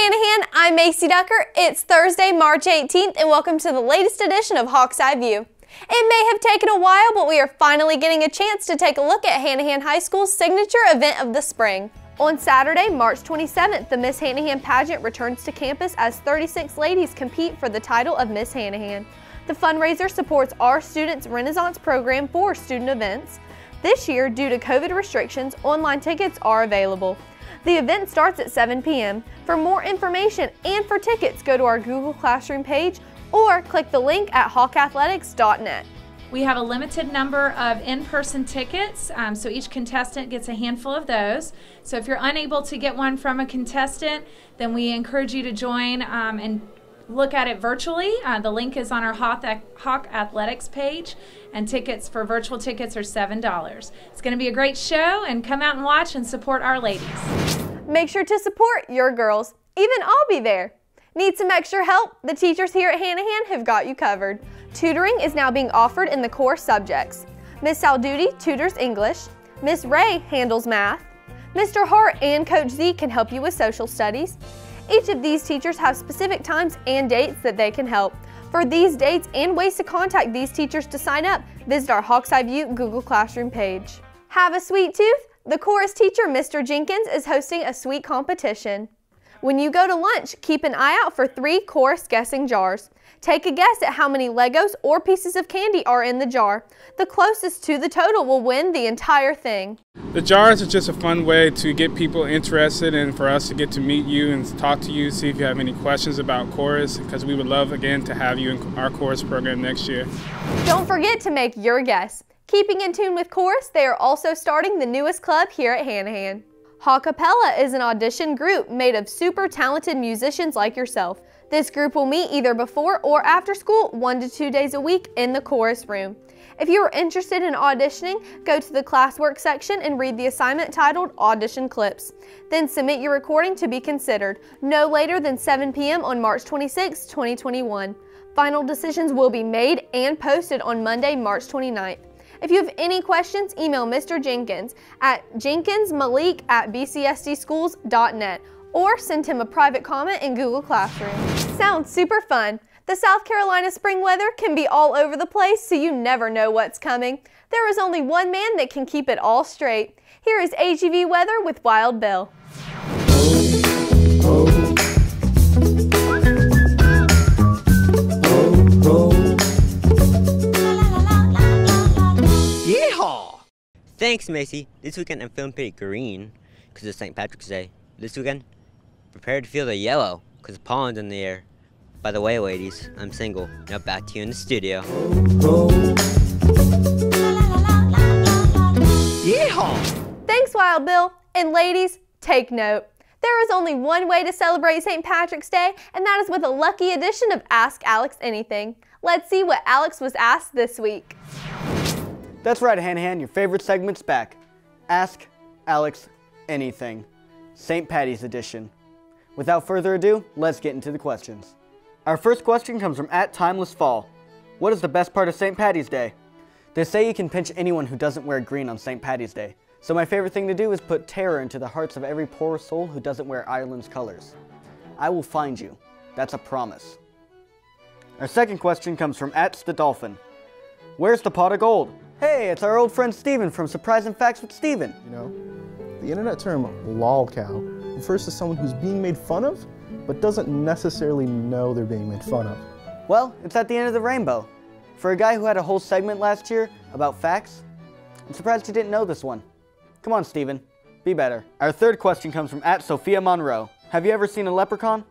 Hanahan, I'm Macy Ducker. It's Thursday, March 18th, and welcome to the latest edition of Hawk's Eye View. It may have taken a while, but we are finally getting a chance to take a look at Hanahan High School's signature event of the spring. On Saturday, March 27th, the Miss Hanahan pageant returns to campus as 36 ladies compete for the title of Miss Hanahan. The fundraiser supports our students' Renaissance program for student events. This year, due to COVID restrictions, online tickets are available. The event starts at 7 p.m. For more information and for tickets, go to our Google Classroom page or click the link at hawkathletics.net. We have a limited number of in-person tickets, so each contestant gets a handful of those. So if you're unable to get one from a contestant, then we encourage you to join and look at it virtually. The link is on our Hawk Athletics page, and tickets for virtual tickets are $7. It's going to be a great show, and come out and watch and support our ladies. Make sure to support your girls. Even I'll be there. Need some extra help? The teachers here at Hanahan have got you covered. Tutoring is now being offered in the core subjects. Miss Salduti tutors English. Miss Ray handles math. Mr. Hart and Coach Z can help you with social studies. Each of these teachers have specific times and dates that they can help. For these dates and ways to contact these teachers to sign up, visit our Hawk's Eye View Google Classroom page. Have a sweet tooth? The chorus teacher, Mr. Jenkins, is hosting a sweet competition. When you go to lunch, keep an eye out for 3 chorus guessing jars. Take a guess at how many Legos or pieces of candy are in the jar. The closest to the total will win the entire thing. The jars are just a fun way to get people interested and for us to get to meet you and talk to you, see if you have any questions about chorus, because we would love again to have you in our chorus program next year. Don't forget to make your guess. Keeping in tune with chorus, they are also starting the newest club here at Hanahan. Hawkapella is an audition group made of super talented musicians like yourself. This group will meet either before or after school 1 to 2 days a week in the chorus room. If you are interested in auditioning, go to the classwork section and read the assignment titled Audition Clips. Then submit your recording to be considered, no later than 7 p.m. on March 26, 2021. Final decisions will be made and posted on Monday, March 29th. If you have any questions, email Mr. Jenkins at jenkinsmalik@bcsdschools.net or send him a private comment in Google Classroom. Sounds super fun. The South Carolina spring weather can be all over the place, so you never know what's coming. There is only one man that can keep it all straight. Here is HEV weather with Wild Bill. Yeehaw! Thanks, Macy. This weekend I'm feeling pretty green because it's St. Patrick's Day. This weekend, prepare to feel the yellow because pollen's in the air. By the way, ladies, I'm single. Now back to you in the studio. Yeehaw! Thanks, Wild Bill. And ladies, take note. There is only one way to celebrate St. Patrick's Day, and that is with a lucky edition of Ask Alex Anything. Let's see what Alex was asked this week. That's right, Hanahan, your favorite segment's back. Ask Alex Anything. St. Patty's edition. Without further ado, let's get into the questions. Our first question comes from @TimelessFall. What is the best part of St. Patty's Day? They say you can pinch anyone who doesn't wear green on St. Patty's Day. So my favorite thing to do is put terror into the hearts of every poor soul who doesn't wear Ireland's colors. I will find you. That's a promise. Our second question comes from @STheDolphin. Where's the pot of gold? Hey, it's our old friend Steven from Surprising Facts with Steven. You know, the internet term lolcow refers to someone who's being made fun of, but doesn't necessarily know they're being made fun of. Well, it's at the end of the rainbow. For a guy who had a whole segment last year about facts, I'm surprised you didn't know this one. Come on, Steven, be better. Our third question comes from @Sophia Monroe. Have you ever seen a leprechaun?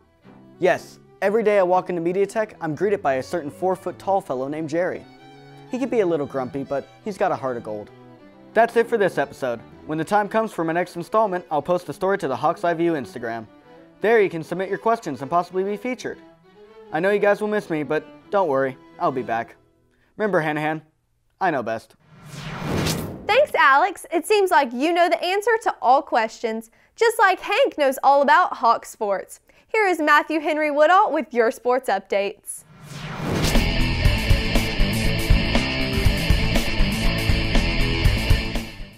Yes, every day I walk into Mediatek, I'm greeted by a certain 4-foot-tall fellow named Jerry. He can be a little grumpy, but he's got a heart of gold. That's it for this episode. When the time comes for my next installment, I'll post a story to the Hawk's Eye View Instagram. There you can submit your questions and possibly be featured. I know you guys will miss me, but don't worry, I'll be back. Remember, Hanahan, I know best. Thanks, Alex. It seems like you know the answer to all questions, just like Hank knows all about Hawk sports. Here is Matthew Henry Woodall with your sports updates.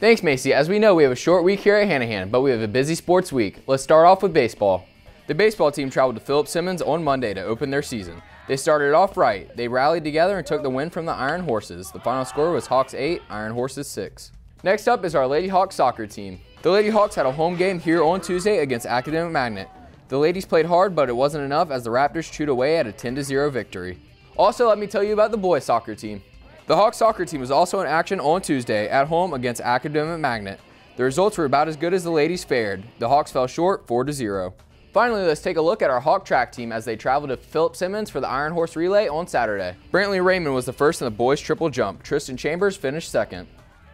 Thanks, Macy. As we know, we have a short week here at Hanahan, but we have a busy sports week. Let's start off with baseball. The baseball team traveled to Philip Simmons on Monday to open their season. They started off right. They rallied together and took the win from the Iron Horses. The final score was Hawks 8, Iron Horses 6. Next up is our Lady Hawks soccer team. The Lady Hawks had a home game here on Tuesday against Academic Magnet. The ladies played hard, but it wasn't enough as the Raptors chewed away at a 10-0 victory. Also, let me tell you about the boys soccer team. The Hawks soccer team was also in action on Tuesday at home against Academic Magnet. The results were about as good as the ladies fared. The Hawks fell short 4-0. Finally, let's take a look at our Hawk track team as they traveled to Philip Simmons for the Iron Horse Relay on Saturday. Brantley Raymond was the first in the boys triple jump. Tristan Chambers finished second.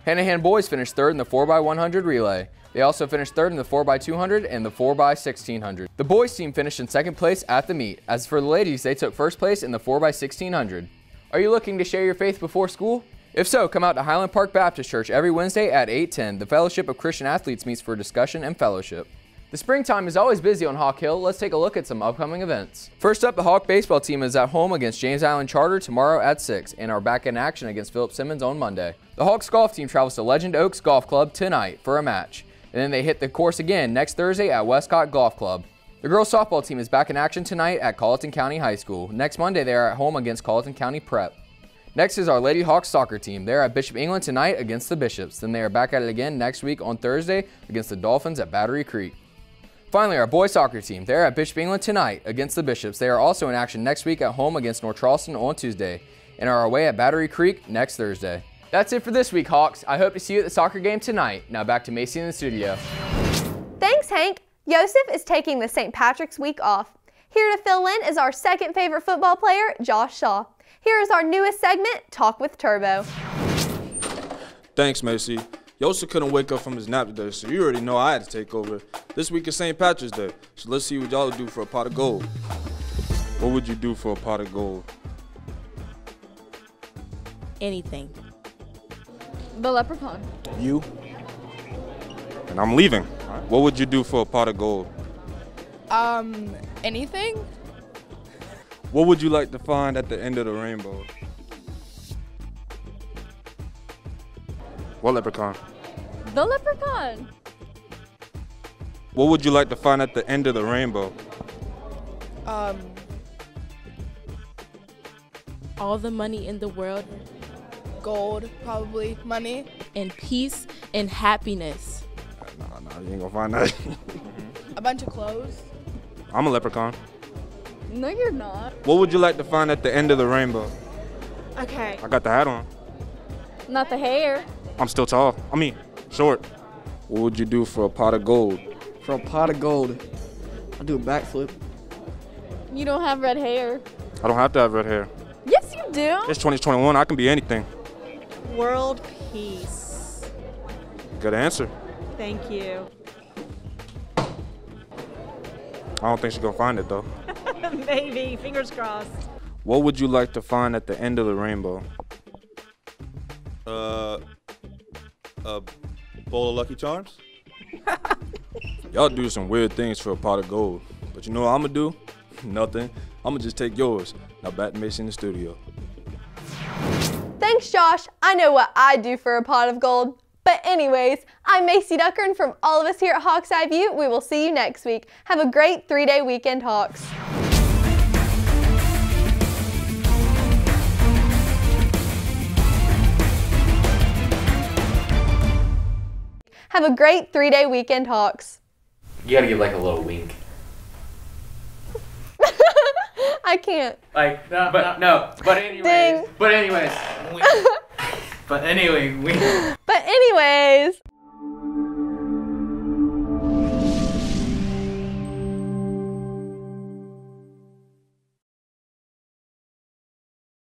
Hanahan boys finished third in the 4x100 relay. They also finished third in the 4x200 and the 4x1600. The boys team finished in second place at the meet. As for the ladies, they took first place in the 4x1600. Are you looking to share your faith before school? If so, come out to Highland Park Baptist Church every Wednesday at 8:10. The Fellowship of Christian Athletes meets for discussion and fellowship. The springtime is always busy on Hawk Hill. Let's take a look at some upcoming events. First up, the Hawk baseball team is at home against James Island Charter tomorrow at 6 and are back in action against Philip Simmons on Monday. The Hawks golf team travels to Legend Oaks Golf Club tonight for a match, and then they hit the course again next Thursday at Westcott Golf Club. The girls softball team is back in action tonight at Colleton County High School. Next Monday, they are at home against Colleton County Prep. Next is our Lady Hawks soccer team. They're at Bishop England tonight against the Bishops. Then they are back at it again next week on Thursday against the Dolphins at Battery Creek. Finally, our boys soccer team. They're at Bishop England tonight against the Bishops. They are also in action next week at home against North Charleston on Tuesday and are away at Battery Creek next Thursday. That's it for this week, Hawks. I hope to see you at the soccer game tonight. Now back to Macy in the studio. Thanks, Hank. Joseph is taking the St. Patrick's Week off. Here to fill in is our second favorite football player, Josh Shaw. Here is our newest segment, Talk with Turbo. Thanks, Macy. Yosef couldn't wake up from his nap today, so you already know I had to take over. This week is St. Patrick's Day, so let's see what y'all do for a pot of gold. What would you do for a pot of gold? Anything. The leprechaun. You? And I'm leaving. What would you do for a pot of gold? Anything? What would you like to find at the end of the rainbow? What leprechaun? The leprechaun. What would you like to find at the end of the rainbow? All the money in the world. Gold, probably. Money. And peace and happiness. Nah, you ain't gonna find that. A bunch of clothes. I'm a leprechaun. No, you're not. What would you like to find at the end of the rainbow? Okay. I got the hat on. Not the hair. I'm still tall. I mean, short. What would you do for a pot of gold? For a pot of gold, I'll do a backflip. You don't have red hair. I don't have to have red hair. Yes, you do. It's 2021. I can be anything. World peace. Good answer. Thank you. I don't think she's gonna find it though. Maybe. Fingers crossed. What would you like to find at the end of the rainbow? A bowl of Lucky Charms? Y'all do some weird things for a pot of gold. But you know what I'm gonna do? Nothing. I'm gonna just take yours. Now back to Macy in the studio. Thanks, Josh. I know what I'd do for a pot of gold. But anyways, I'm Macy Ducker, and from all of us here at Hawks Eye View, we will see you next week. Have a great 3-day weekend, Hawks. Have a great 3-day weekend, Hawks. You gotta give like a little wink. I can't. Like, but anyways. Ding. But anyways. But anyways.